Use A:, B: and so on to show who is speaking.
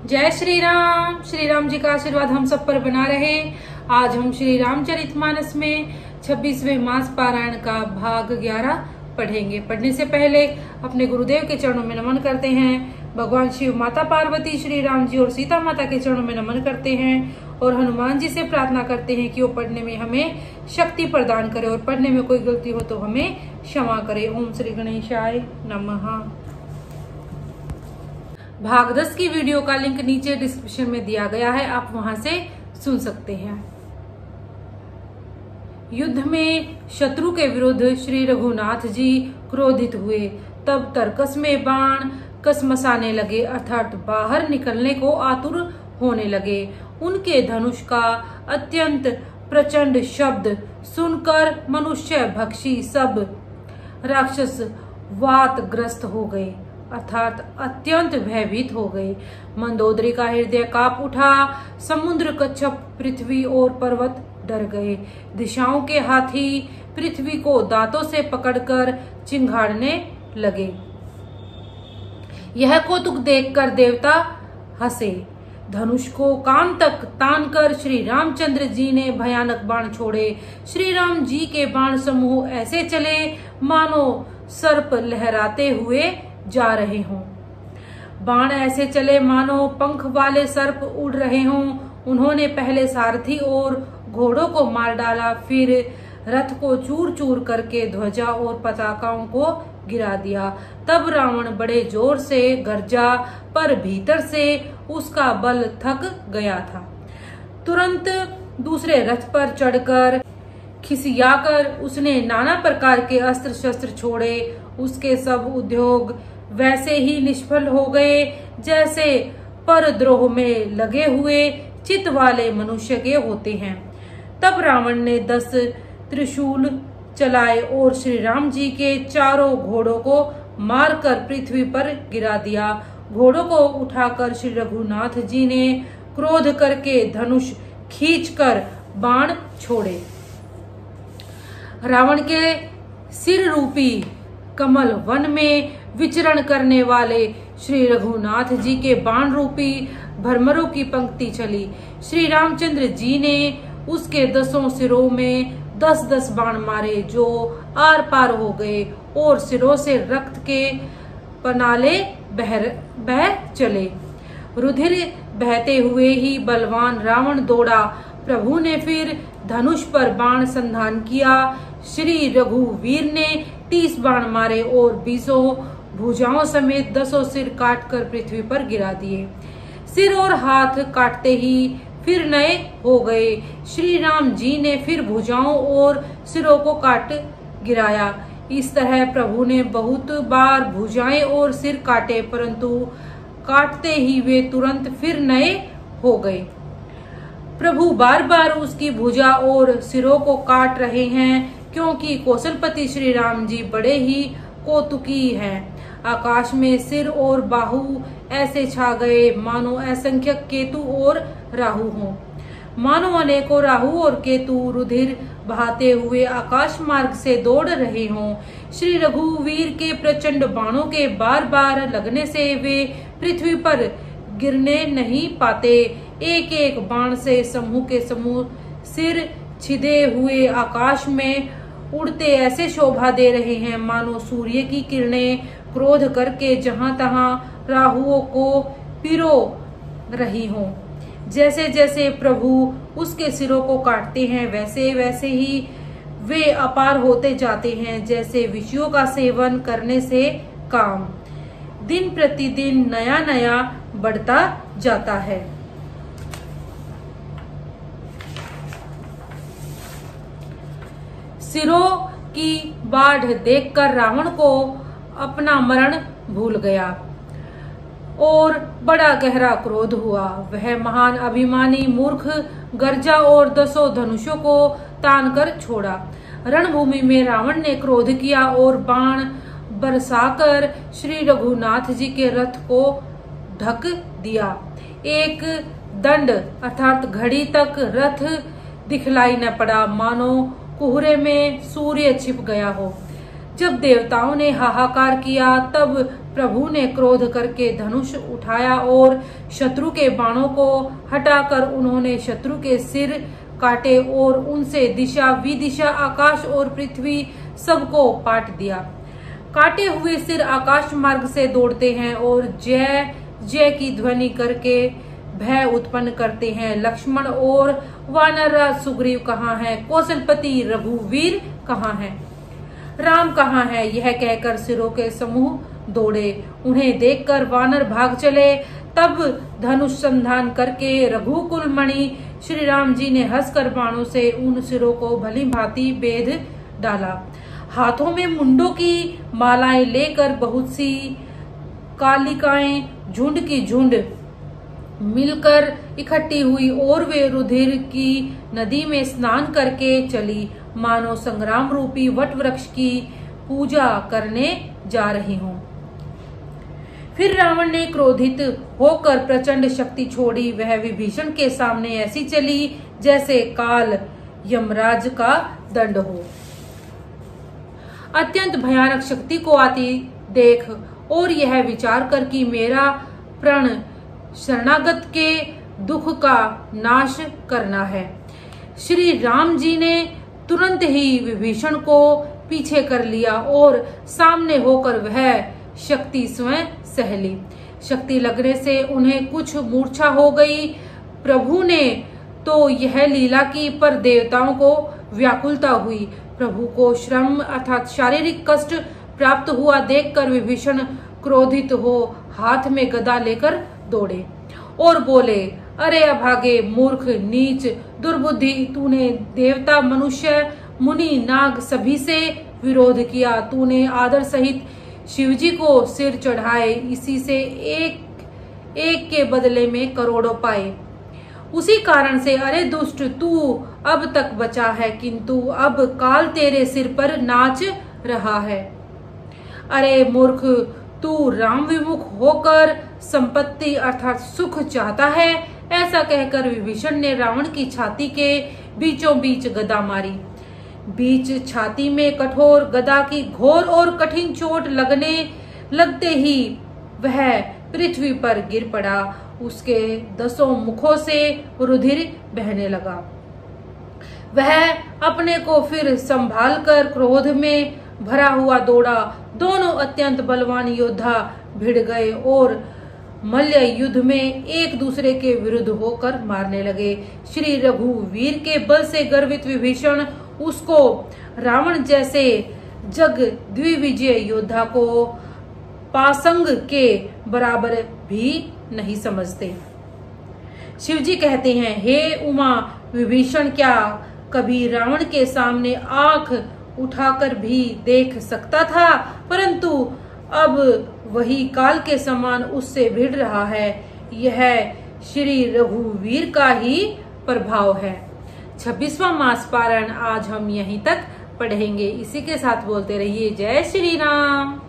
A: जय श्री राम जी का आशीर्वाद हम सब पर बना रहे। आज हम श्री रामचरितमानस में 26वें मास पारायण का भाग 11 पढ़ेंगे। पढ़ने से पहले अपने गुरुदेव के चरणों में नमन करते हैं। भगवान शिव, माता पार्वती, श्री राम जी और सीता माता के चरणों में नमन करते हैं और हनुमान जी से प्रार्थना करते हैं कि वो पढ़ने में हमें शक्ति प्रदान करे और पढ़ने में कोई गलती हो तो हमें क्षमा करे। ओम श्री गणेशाय नमः। भाग 10 की वीडियो का लिंक नीचे डिस्क्रिप्शन में दिया गया है, आप वहां से सुन सकते हैं। युद्ध में शत्रु के विरुद्ध श्री रघुनाथ जी क्रोधित हुए। तब तरकस में बाण कसमसाने लगे, अर्थात बाहर निकलने को आतुर होने लगे। उनके धनुष का अत्यंत प्रचंड शब्द सुनकर मनुष्य भक्षी सब राक्षस वातग्रस्त हो गए, अर्थात अत्यंत भयभीत हो गए। मंदोदरी का हृदय कांप उठा, समुद्र, कच्छप, पृथ्वी और पर्वत डर गए। दिशाओं के हाथी पृथ्वी को दांतों से पकड़कर चिंघाड़ने लगे। यह कौतुक देखकर देवता हंसे। धनुष को कान तक तानकर श्री रामचंद्र जी ने भयानक बाण छोड़े। श्री राम जी के बाण समूह ऐसे चले मानो सर्प लहराते हुए जा रहे हों। बाण ऐसे चले मानो पंख वाले सर्प उड़ रहे हों। उन्होंने पहले सारथी और घोड़ों को मार डाला, फिर रथ को चूर चूर करके ध्वजा और पताकाओं को गिरा दिया। तब रावण बड़े जोर से गरजा, पर भीतर से उसका बल थक गया था। तुरंत दूसरे रथ पर चढ़कर खिसियाकर उसने नाना प्रकार के अस्त्र शस्त्र छोड़े। उसके सब उद्योग वैसे ही निष्फल हो गए जैसे परद्रोह में लगे हुए चित वाले मनुष्य के होते हैं। तब रावण ने 10 त्रिशूल चलाए और श्री राम जी के चारों घोड़ों को मारकर पृथ्वी पर गिरा दिया। घोड़ों को उठाकर श्री रघुनाथ जी ने क्रोध करके धनुष खींचकर बाण छोड़े। रावण के सिर रूपी कमल वन में विचरण करने वाले श्री रघुनाथ जी के बाण रूपी भरमरों की पंक्ति चली। श्री रामचंद्र जी ने उसके 10 सिरों में 10-10 बाण मारे, जो आर पार हो गए और सिरों से रक्त के पनाले बह चले। रुधिर बहते हुए ही बलवान रावण दौड़ा। प्रभु ने फिर धनुष पर बाण संधान किया। श्री रघुवीर ने 30 बाण मारे और 20 भुजाओं समेत 10 सिर काटकर पृथ्वी पर गिरा दिए। सिर और हाथ काटते ही फिर नए हो गए। श्री राम जी ने फिर भुजाओं और सिरों को काट गिराया। इस तरह प्रभु ने बहुत बार भुजाएं और सिर काटे, परंतु काटते ही वे तुरंत फिर नए हो गए। प्रभु बार बार उसकी भुजा और सिरों को काट रहे हैं, क्योंकि कौशलपति श्री राम जी बड़े ही कौतुकी हैं। आकाश में सिर और बाहु ऐसे छा गए मानो असंख्यक केतु और राहु हों। मानो अनेकों राहु और केतु रुधिर बहाते हुए आकाश मार्ग से दौड़ रहे हों। श्री रघुवीर के प्रचंड बाणों के बार बार लगने से वे पृथ्वी पर गिरने नहीं पाते। एक एक बाण से समूह के समूह सिर छिदे हुए आकाश में उड़ते ऐसे शोभा दे रहे हैं मानो सूर्य की किरणें क्रोध करके जहां तहां राहुओं को पिरो रही हों। जैसे जैसे प्रभु उसके सिरों को काटते हैं वैसे वैसे ही वे अपार होते जाते हैं, जैसे विषयों का सेवन करने से काम दिन प्रतिदिन नया नया बढ़ता जाता है। सिरों की बाढ़ देखकर रावण को अपना मरण भूल गया और बड़ा गहरा क्रोध हुआ। वह महान अभिमानी मूर्ख गर्जा और 10 धनुषों को तानकर छोड़ा। रणभूमि में रावण ने क्रोध किया और बाण बरसाकर श्री रघुनाथ जी के रथ को ढक दिया। एक दंड अर्थात घड़ी तक रथ दिखलाई न पड़ा, मानो कुहरे में सूर्य छिप गया हो। जब देवताओं ने हाहाकार किया तब प्रभु ने क्रोध करके धनुष उठाया और शत्रु के बाणों को हटाकर उन्होंने शत्रु के सिर काटे और उनसे दिशा विदिशा आकाश और पृथ्वी सबको पाट दिया। काटे हुए सिर आकाश मार्ग से दौड़ते हैं और जय जय की ध्वनि करके भय उत्पन्न करते हैं। लक्ष्मण और वानरराज सुग्रीव कहाँ हैं? कौशलपति रघुवीर कहाँ हैं? राम कहाँ है? यह कहकर सिरों के समूह दौड़े। उन्हें देखकर वानर भाग चले। तब धनुष संधान करके रघुकुल मणि श्री राम जी ने हंसकर बाणों से उन सिरों को भली भांति बेध डाला। हाथों में मुंडों की मालाएं लेकर बहुत सी कालिकाएं झुंड की झुंड मिलकर इकट्ठी हुई और वे रुधिर की नदी में स्नान करके चली, मानो संग्राम रूपी वट वृक्ष की पूजा करने जा रही हूँ। फिर रावण ने क्रोधित होकर प्रचंड शक्ति छोड़ी। वह विभीषण के सामने ऐसी चली जैसे काल यमराज का दंड हो। अत्यंत भयानक शक्ति को आती देख और यह विचार कर कि मेरा प्रण शरणागत के दुख का नाश करना है, श्री राम जी ने तुरंत ही विभीषण को पीछे कर लिया और सामने होकर वह शक्ति स्वयं सह ली। शक्ति लगने से उन्हें कुछ मूर्छा हो गई। प्रभु ने तो यह लीला की, पर देवताओं को व्याकुलता हुई। प्रभु को श्रम अर्थात शारीरिक कष्ट प्राप्त हुआ देखकर विभीषण क्रोधित हो हाथ में गदा लेकर दौड़े और बोले, अरे अभागे मूर्ख नीच दुर्बुद्धि, तूने देवता मनुष्य मुनि नाग सभी से विरोध किया। तूने आदर सहित शिवजी को सिर चढ़ाए, इसी से एक के बदले में करोड़ों पाए। उसी कारण से अरे दुष्ट, तू अब तक बचा है, किंतु अब काल तेरे सिर पर नाच रहा है। अरे मूर्ख, तू राम विमुख होकर संपत्ति अर्थात सुख चाहता है। ऐसा कहकर विभीषण ने रावण की छाती के बीचों बीच गदा मारी। बीच छाती में कठोर गदा की घोर और कठिन चोट लगते ही वह पृथ्वी पर गिर पड़ा। उसके 10 मुखों से रुधिर बहने लगा। वह अपने को फिर संभाल कर क्रोध में भरा हुआ दौड़ा। दोनों अत्यंत बलवान योद्धा भिड़ गए और मल्ल युद्ध में एक दूसरे के विरुद्ध होकर मारने लगे। श्री रघुवीर के बल से गर्वित विभीषण उसको रावण जैसे जग द्विविजय योद्धा को पासंग के बराबर भी नहीं समझते। शिवजी कहते हैं, हे उमा, विभीषण क्या कभी रावण के सामने आंख उठाकर भी देख सकता था, परंतु अब वही काल के समान उससे भिड़ रहा है। यह श्री रघुवीर का ही प्रभाव है। 26वां मास पारायण आज हम यहीं तक पढ़ेंगे। इसी के साथ बोलते रहिए जय श्री राम।